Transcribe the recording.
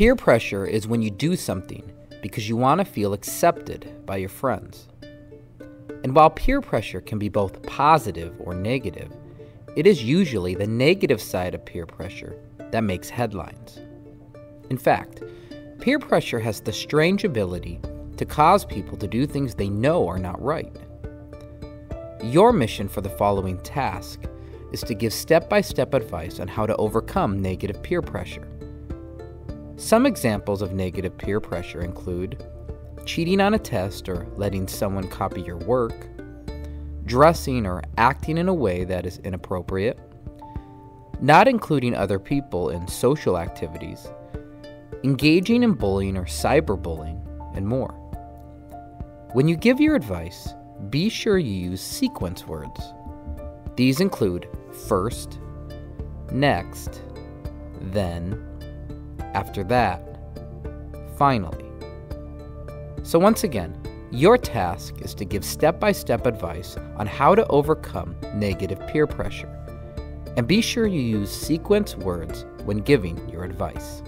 Peer pressure is when you do something because you want to feel accepted by your friends. And while peer pressure can be both positive or negative, it is usually the negative side of peer pressure that makes headlines. In fact, peer pressure has the strange ability to cause people to do things they know are not right. Your mission for the following task is to give step-by-step advice on how to overcome negative peer pressure. Some examples of negative peer pressure include cheating on a test or letting someone copy your work, dressing or acting in a way that is inappropriate, not including other people in social activities, engaging in bullying or cyberbullying, and more. When you give your advice, be sure you use sequence words. These include first, next, then, after that, finally. So once again, your task is to give step-by-step advice on how to overcome negative peer pressure. And be sure you use sequence words when giving your advice.